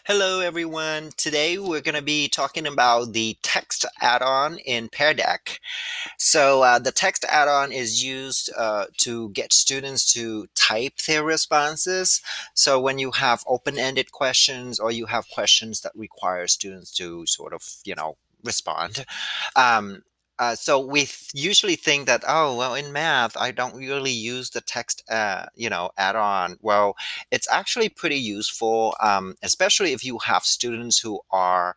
Hello, everyone. Today we're going to be talking about the text add-on in PearDeck. The text add-on is used to get students to type their responses. So when you have open-ended questions or you have questions that require students to sort of, respond, um, so usually think that, oh, well, in math, I don't really use the text, add-on. Well, it's actually pretty useful, especially if you have students who are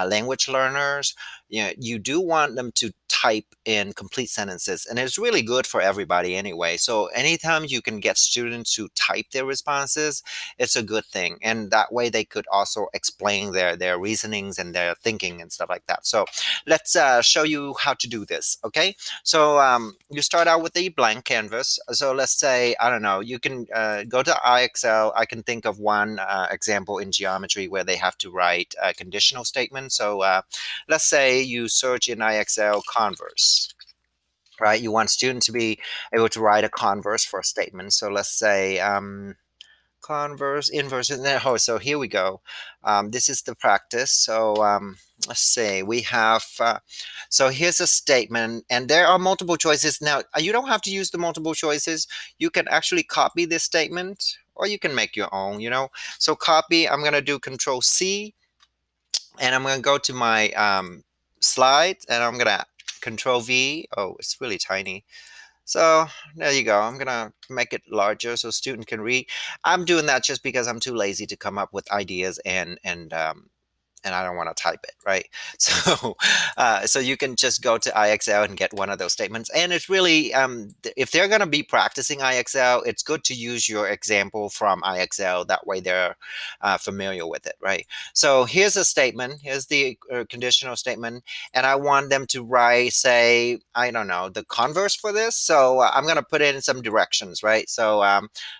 language learners. You do want them to type in complete sentences, and it's really good for everybody anyway. So anytime you can get students to type their responses, it's a good thing, and that way they could also explain their reasonings and their thinking and stuff like that. So let's show you how to do this. Okay, so you start out with a blank canvas. So let's say, I don't know, you can go to IXL. I can think of one example in geometry where they have to write a conditional statement. So let's say you search in IXL converse. Right, you want students to be able to write a converse for a statement. So let's say converse, inverse, and then, oh, so here we go. This is the practice. So let's see, we have, so here's a statement, and there are multiple choices. Now, you don't have to use the multiple choices. You can actually copy this statement, or you can make your own. So copy, I'm going to do Control C, and I'm going to go to my slide, and I'm going to Control V. Oh, it's really tiny. So there you go. I'm gonna make it larger so student can read. I'm doing that just because I'm too lazy to come up with ideas and I don't want to type it, right? So you can just go to IXL and get one of those statements. And it's really, if they're going to be practicing IXL, it's good to use your example from IXL. That way they're familiar with it, right? So here's a statement. Here's the conditional statement. And I want them to write, say, I don't know, the converse for this. So I'm going to put in some directions, right? So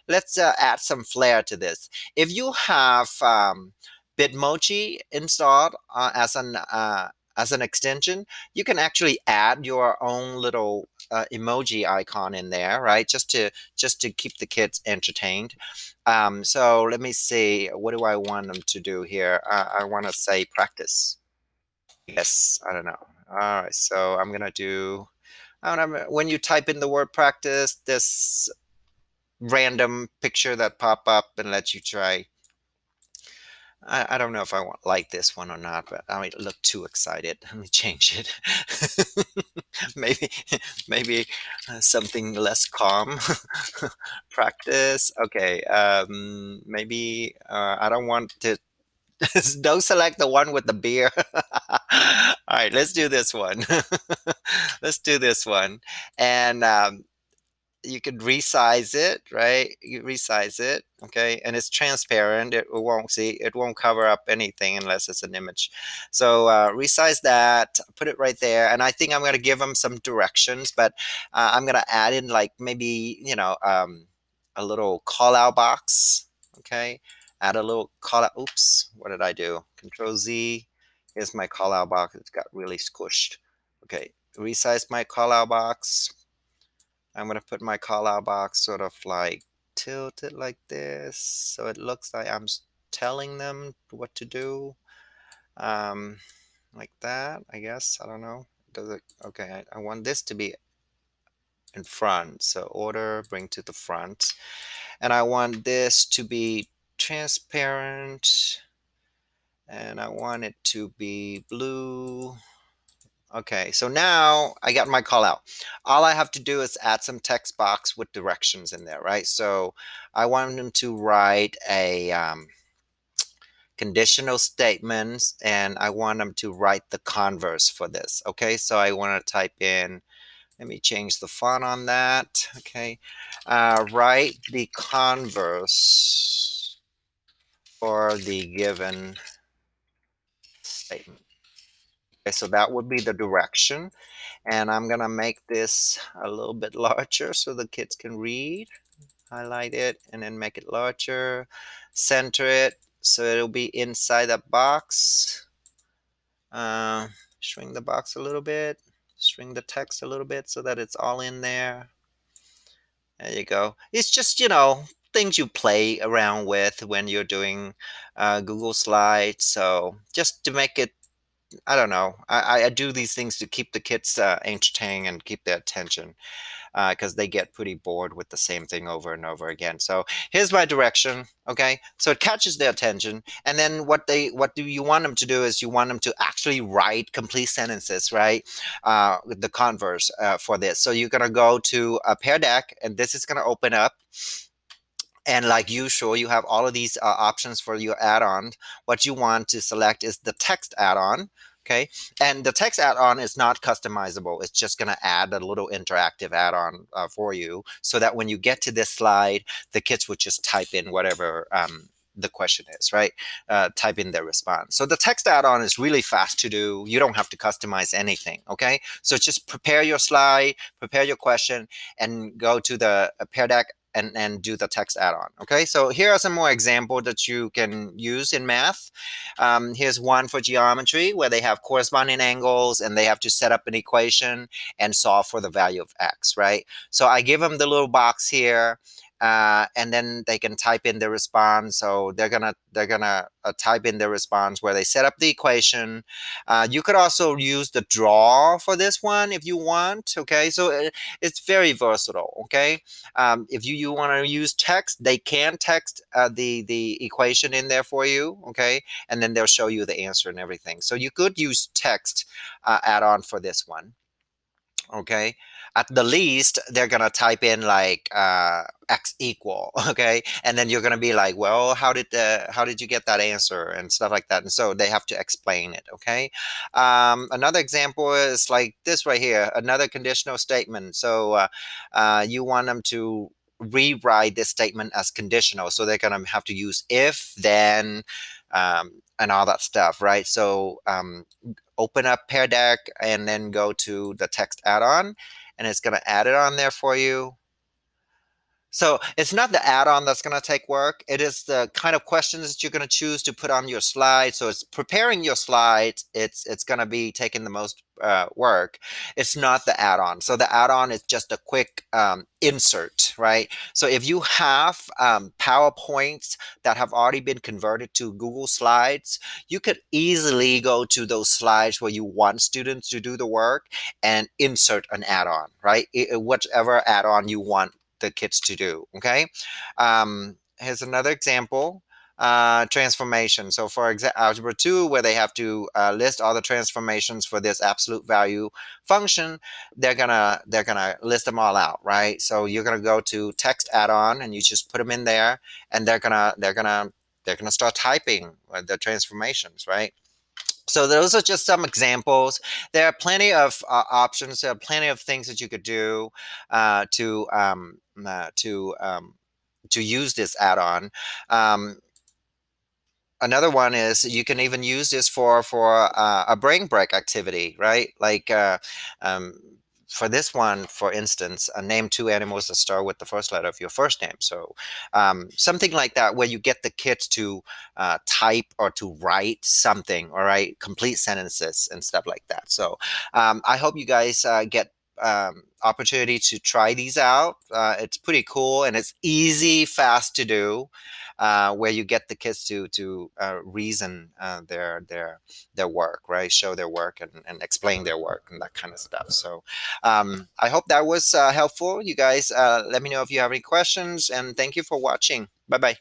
let's add some flair to this. If you have Bitmoji installed as an extension, you can actually add your own little emoji icon in there, right? Just to keep the kids entertained. So let me see. What do I want them to do here? I want to say practice. Yes, I don't know. All right, so I'm gonna do. I don't know, when you type in the word practice, this random picture that pop up and let you try. I don't know if I want like this one or not, but I might look too excited. Let me change it. maybe maybe something less calm. Practice. Okay. Maybe I don't want to. Don't select the one with the beer. All right, let's do this one. Let's do this one, and you could resize it, right? You resize it, okay, and it's transparent. It won't cover up anything unless it's an image. So resize that, put it right there, and I think I'm going to give them some directions, but I'm going to add in like maybe a little call out box, okay? Add a little call out. Oops, what did I do? Control Z. Here's my call out box. It's got really squished. Okay, resize my call out box. I'm going to put my call out box sort of like tilted like this. So it looks like I'm telling them what to do. Um, like that, I guess. I don't know. Does it? Okay, I want this to be in front. So order, bring to the front. And I want this to be transparent. And I want it to be blue. Okay, so now I got my call out. All I have to do is add some text box with directions in there, right? So I want them to write a conditional statements, and I want them to write the converse for this. Okay, so I want to type in, let me change the font on that. Okay, write the converse for the given statement. Okay, so that would be the direction. And I'm gonna make this a little bit larger so the kids can read. Highlight it and then make it larger. Center it so it'll be inside the box. Uh, Shrink the box a little bit. Shrink the text a little bit so that it's all in there. There you go. It's just, things you play around with when you're doing Google Slides. So just to make it, I don't know, I do these things to keep the kids entertained and keep their attention because they get pretty bored with the same thing over and over again. So here's my direction. Okay, so it catches their attention, and then what do you want them to do is you want them to actually write complete sentences, right? The converse for this. So you're gonna go to a Pear Deck, and this is gonna open up. And like usual, you have all of these options for your add-on. What you want to select is the text add-on. Okay. And the text add-on is not customizable. It's just going to add a little interactive add-on for you so that when you get to this slide, the kids would just type in whatever the question is, right? Type in their response. So the text add-on is really fast to do. You don't have to customize anything. Okay. So just prepare your slide, prepare your question, and go to the Pear Deck and do the text add-on. Okay, so here are some more examples that you can use in math. Here's one for geometry where they have corresponding angles and they have to set up an equation and solve for the value of x, right? So I give them the little box here. And then they can type in the response. So they're gonna type in the response where they set up the equation. You could also use the draw for this one if you want. Okay, so it's very versatile. Okay, if you want to use text, they can text the equation in there for you. Okay, and then they'll show you the answer and everything. So you could use text add-on for this one. Okay, at the least they're gonna type in like x equal, okay, and then you're gonna be like, well, how did you get that answer and stuff like that, and so they have to explain it. Okay, another example is like this right here, another conditional statement. So you want them to rewrite this statement as conditional, so they're gonna have to use if, then, and all that stuff, right? So open up Pear Deck and then go to the text add-on, and it's going to add it on there for you. So it's not the add-on that's going to take work. It is the kind of questions that you're going to choose to put on your slide. So it's preparing your slides. It's going to be taking the most work. It's not the add-on. So the add-on is just a quick insert, right? So if you have PowerPoints that have already been converted to Google Slides, you could easily go to those slides where you want students to do the work and insert an add-on, right? Whichever add-on you want the kids to do. Okay, here's another example. Transformation. So for algebra 2, where they have to list all the transformations for this absolute value function, they're gonna list them all out, right? So you're gonna go to text add-on and you just put them in there, and they're gonna start typing the transformations, right? So those are just some examples. There are plenty of options. There are plenty of things that you could do uh, to um, uh, to um, to use this add-on. Um, Another one is you can even use this for a brain break activity, right? Like um, for this one, for instance, name two animals that start with the first letter of your first name. So something like that, where you get the kids to type or to write something, all right, complete sentences and stuff like that. So I hope you guys get opportunity to try these out. It's pretty cool and it's easy, fast to do, where you get the kids to reason their work, right? Show their work and explain their work and that kind of stuff. So I hope that was helpful. You guys let me know if you have any questions, and thank you for watching. Bye bye.